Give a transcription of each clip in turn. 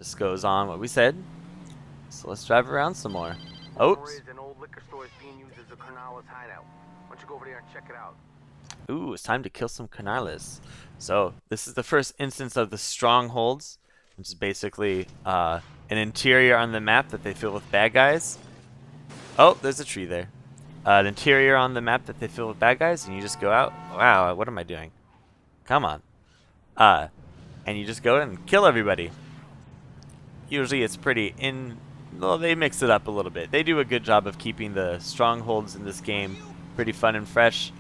This goes on what we said. So let's drive around some more. Oops. An old liquor store is being used as a Carnales hideout. Why don't you go over there and check it out? Ooh, it's time to kill some Carnales. So this is the first instance of the strongholds, which is basically an interior on the map that they fill with bad guys. Oh, there's a tree there. An interior on the map that they fill with bad guys, and you just go out. Wow, what am I doing? Come on. And you just go and kill everybody. Usually it's pretty well, they mix it up a little bit. They do a good job of keeping the strongholds in this game pretty fun and fresh.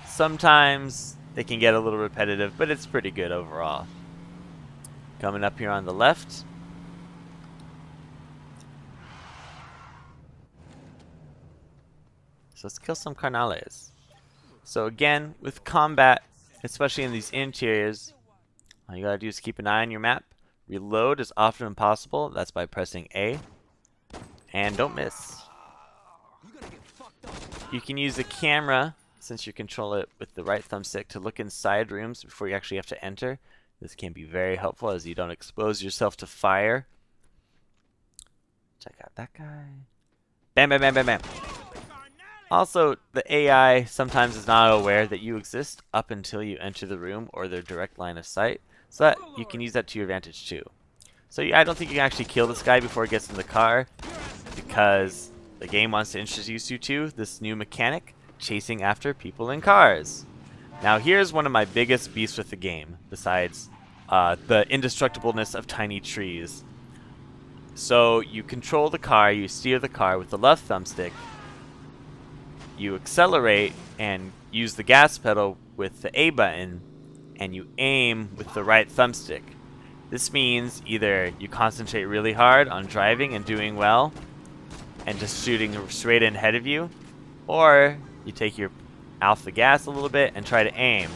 Sometimes they can get a little repetitive, but it's pretty good overall. Coming up here on the left. So let's kill some Carnales. So again, with combat, especially in these interiors, all you gotta do is keep an eye on your map. Reload as often as possible. That's by pressing A. And don't miss. You can use the camera, since you control it with the right thumbstick, to look inside rooms before you actually have to enter. This can be very helpful as you don't expose yourself to fire. Check out that guy. Bam, bam, bam, bam, bam. Also, the AI sometimes is not aware that you exist up until you enter the room or their direct line of sight. So that you can use that to your advantage too. So I don't think you can actually kill this guy before he gets in the car, because the game wants to introduce you to this new mechanic, chasing after people in cars. Now here's one of my biggest beasts with the game, besides the indestructibleness of tiny trees. So you control the car, you steer the car with the left thumbstick, you accelerate and use the gas pedal with the A button, and you aim with the right thumbstick. This means either you concentrate really hard on driving and doing well and just shooting straight in ahead of you, or you take your off the gas a little bit and try to aim.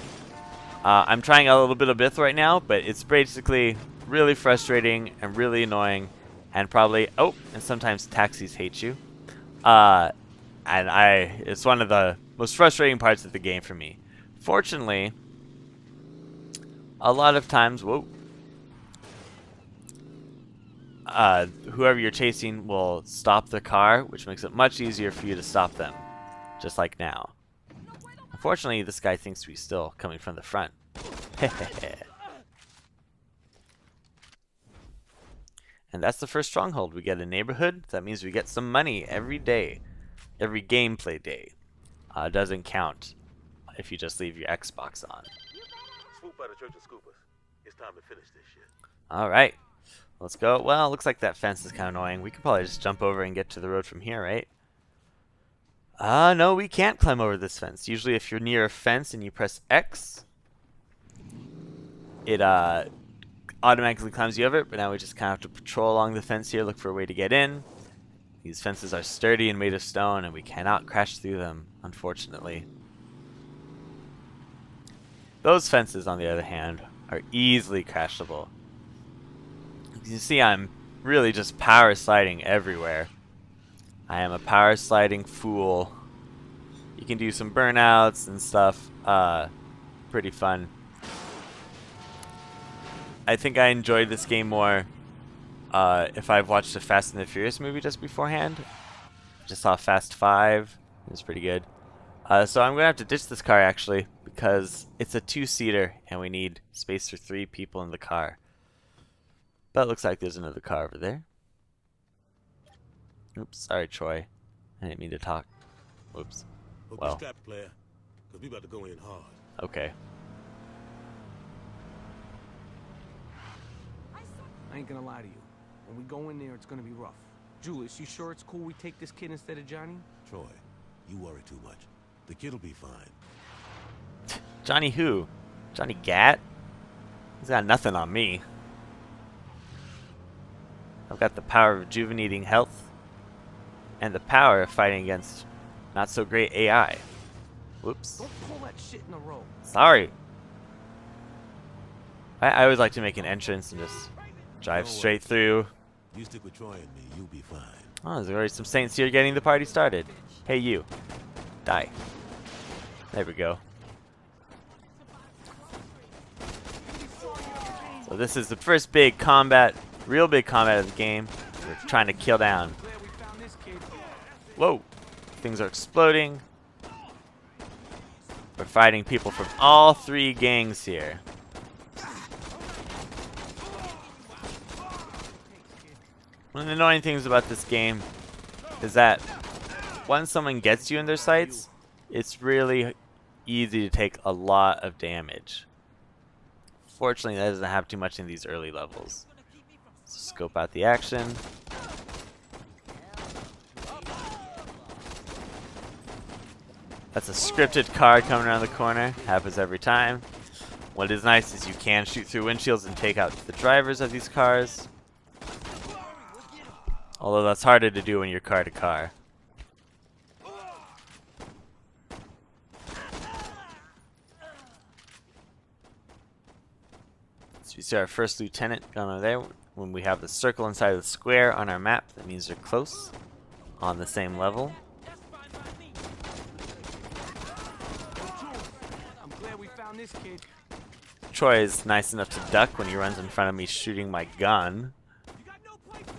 I'm trying a little bit of both right now, but it's basically really frustrating and really annoying, and probably and sometimes taxis hate you. It's one of the most frustrating parts of the game for me. Fortunately, a lot of times, whoever you're chasing will stop the car, which makes it much easier for you to stop them, just like now. Unfortunately, this guy thinks we're still coming from the front. And that's the first stronghold. We get a neighborhood. That means we get some money every day, every gameplay day. Doesn't count if you just leave your Xbox on. Swoop by the Church of Scoopers. It's time to finish this shit. Alright, let's go. Well, it looks like that fence is kind of annoying. We could probably just jump over and get to the road from here, right? No, we can't climb over this fence. Usually if you're near a fence and you press X, it automatically climbs you over it, but now we just kind of have to patrol along the fence here, look for a way to get in. These fences are sturdy and made of stone, and we cannot crash through them, unfortunately. Those fences, on the other hand, are easily crashable. You can see I'm really just power sliding everywhere. I am a power sliding fool. You can do some burnouts and stuff. Pretty fun. I think I enjoyed this game more if I've watched a Fast and the Furious movie just beforehand. Just saw Fast 5. It was pretty good. So I'm going to have to ditch this car actually, because it's a 2-seater and we need space for 3 people in the car. But it looks like there's another car over there. Oops, sorry Troy. I didn't mean to talk. Whoops. Well. Strap, player, 'cause we about to go in hard. Okay. I ain't gonna lie to you. When we go in there, it's gonna be rough. Julius, you sure it's cool we take this kid instead of Johnny? Troy, you worry too much. The kid'll be fine. Johnny who? Johnny Gat? He's got nothing on me. I've got the power of rejuvenating health and the power of fighting against not so great AI. Whoops. Don't pull that shit in the road. Sorry. I always like to make an entrance and just drive Don't straight worry. through. You stick with Troy and me, you'll be fine. Oh, there's already some saints here getting the party started. Hey you. Die. There we go. So this is the first big combat real big combat of the game. We're trying to kill down. Glad we found this kid. Whoa! Things are exploding. We're fighting people from all three gangs here. One of the annoying things about this game is that once someone gets you in their sights, it's really easy to take a lot of damage. Fortunately, that doesn't happen too much in these early levels. So scope out the action. That's a scripted car coming around the corner. Happens every time. What is nice is you can shoot through windshields and take out the drivers of these cars. Although that's harder to do when you're car to car. So you see our first lieutenant going over there. When we have the circle inside of the square on our map, that means they're close, on the same level. I'm glad we found this kid. Troy is nice enough to duck when he runs in front of me shooting my gun. You got no place to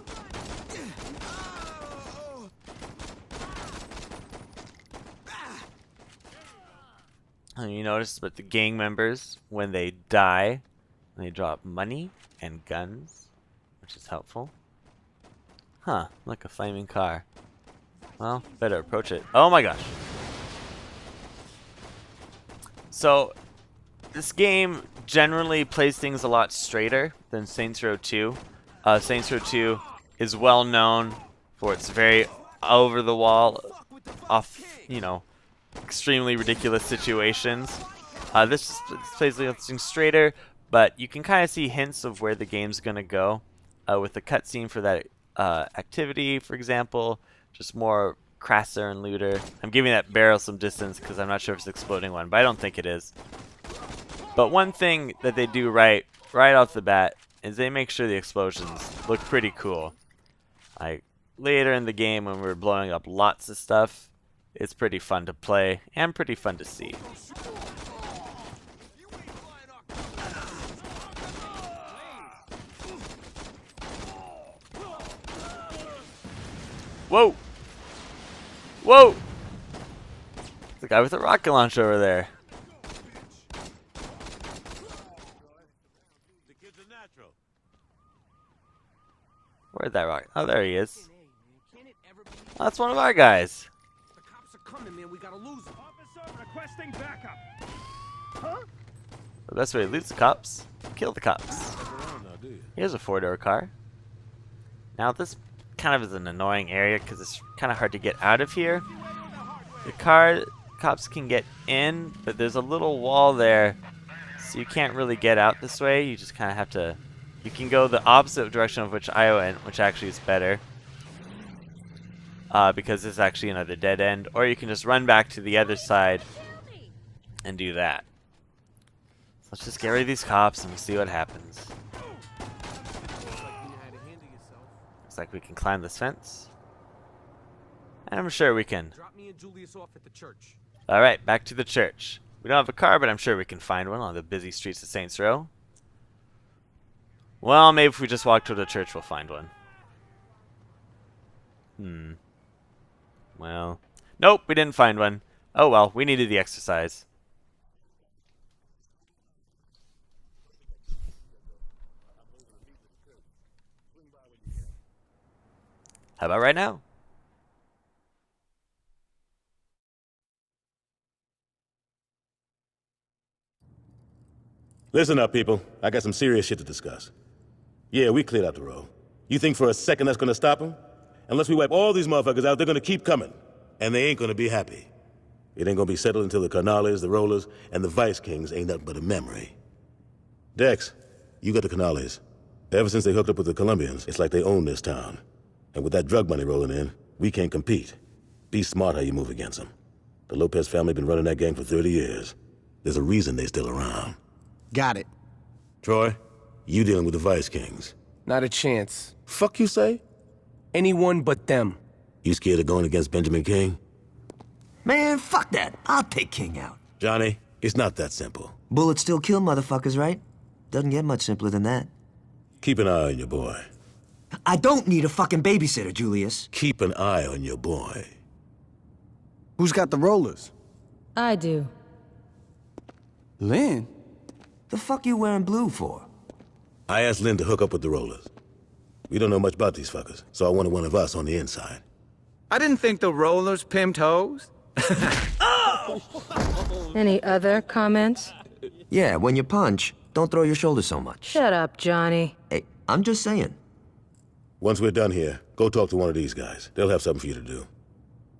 run. And you notice that the gang members, when they die, they drop money and guns, which is helpful. Huh, like a flaming car. Well, better approach it. Oh my gosh. So, this game generally plays things a lot straighter than Saints Row 2. Saints Row 2 is well known for its very over-the-wall, extremely ridiculous situations. This plays things straighter, but you can kind of see hints of where the game's going to go. With the cutscene for that activity, for example, just more crasser and looter. I'm giving that barrel some distance because I'm not sure if it's an exploding one, but I don't think it is. But one thing that they do right off the bat is they make sure the explosions look pretty cool. Like later in the game when we're blowing up lots of stuff, it's pretty fun to play and pretty fun to see. Whoa! Whoa! The guy with the rocket launcher over there. The kid's a natural. Where'd that rocket? Oh, there he is. Can it ever be? Oh, that's one of our guys. The cops are coming, man. We gotta lose them. Officer requesting backup. The best way to lose the cops, kill the cops. Fuck around now, do you? Here's a four-door car. Now this kind of is an annoying area because it's kind of hard to get out of here. The cops can get in, but there's a little wall there, so you can't really get out this way. You just kind of have to. You can go the opposite direction of which I went, which actually is better, because it's actually another dead end. Or you can just run back to the other side and do that. So let's just get rid of these cops and we'll see what happens. Looks like we can climb this fence. And I'm sure we can. Drop me and Julius off at the church. Alright, back to the church. We don't have a car, but I'm sure we can find one on the busy streets of Saints Row. Well, maybe if we just walk to the church, we'll find one. Well, nope, we didn't find one. Oh well, we needed the exercise. How about right now? Listen up, people. I got some serious shit to discuss. Yeah, we cleared out the road. You think for a second that's gonna stop them? Unless we wipe all these motherfuckers out, they're gonna keep coming. And they ain't gonna be happy. It ain't gonna be settled until the Canales, the Rollers, and the Vice Kings ain't nothing but a memory. Dex, you got the Canales. Ever since they hooked up with the Colombians, it's like they own this town. And with that drug money rolling in, we can't compete. Be smart how you move against them. The Lopez family been running that gang for 30 years. There's a reason they still around. Got it. Troy, you dealing with the Vice Kings. Not a chance. Fuck you say? Anyone but them. You scared of going against Benjamin King? Man, fuck that. I'll take King out. Johnny, it's not that simple. Bullets still kill motherfuckers, right? Doesn't get much simpler than that. Keep an eye on your boy. I don't need a fucking babysitter, Julius. Keep an eye on your boy. Who's got the rollers? I do. Lynn? The fuck you wearing blue for? I asked Lynn to hook up with the rollers. We don't know much about these fuckers, so I wanted one of us on the inside. I didn't think the rollers pimped hoes. Any other comments? Yeah, when you punch, don't throw your shoulders so much. Shut up, Johnny. Hey, I'm just saying. Once we're done here, go talk to one of these guys. They'll have something for you to do.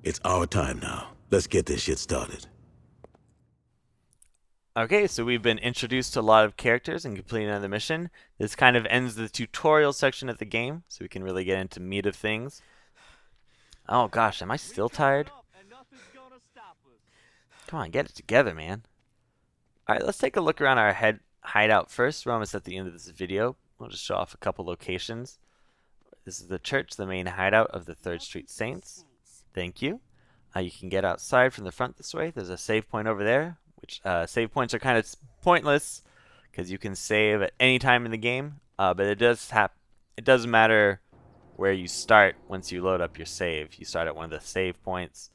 It's our time now. Let's get this shit started. Okay, so we've been introduced to a lot of characters and completing another mission. This kind of ends the tutorial section of the game, so we can really get into meat of things. Oh gosh, am I still tired? Come on, get it together, man. Alright, let's take a look around our hideout first. We're almost at the end of this video. We'll just show off a couple locations. This is the church, the main hideout of the 3rd Street Saints. Thank you. You can get outside from the front this way. There's a save point over there, which save points are kind of pointless because you can save at any time in the game, but it doesn't matter where you start once you load up your save. You start at one of the save points,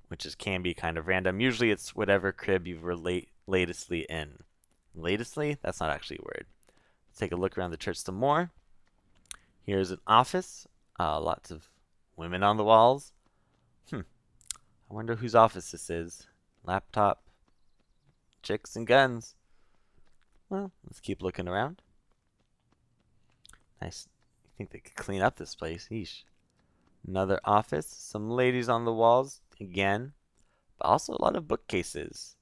which can be kind of random. Usually it's whatever crib you've latestly in. Latestly? That's not actually a word. Let's take a look around the church some more. Here's an office. Lots of women on the walls. I wonder whose office this is. Laptop. Chicks and guns. Well, let's keep looking around. Nice. I think they could clean up this place. Yeesh. Another office. Some ladies on the walls. Again. But also a lot of bookcases.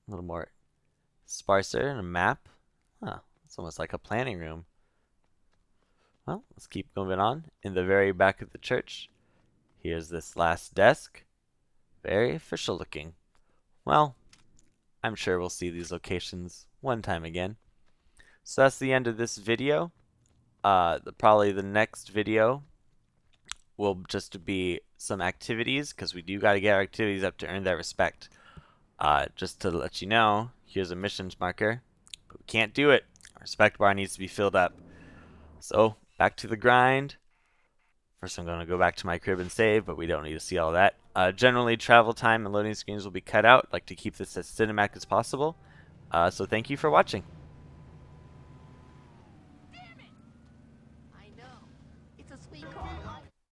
A little more sparser. And a map. Huh. It's almost like a planning room. Well, let's keep moving on. In the very back of the church, here's this last desk. Very official looking. Well, I'm sure we'll see these locations one time again. So that's the end of this video. Probably the next video will just be some activities, because we do got to get our activities up to earn that respect. Just to let you know, here's a missions marker, but we can't do it. Our respect bar needs to be filled up. So back to the grind. First I'm going to go back to my crib and save, but we don't need to see all that. Generally, travel time and loading screens will be cut out. I'd like to keep this as cinematic as possible. So thank you for watching.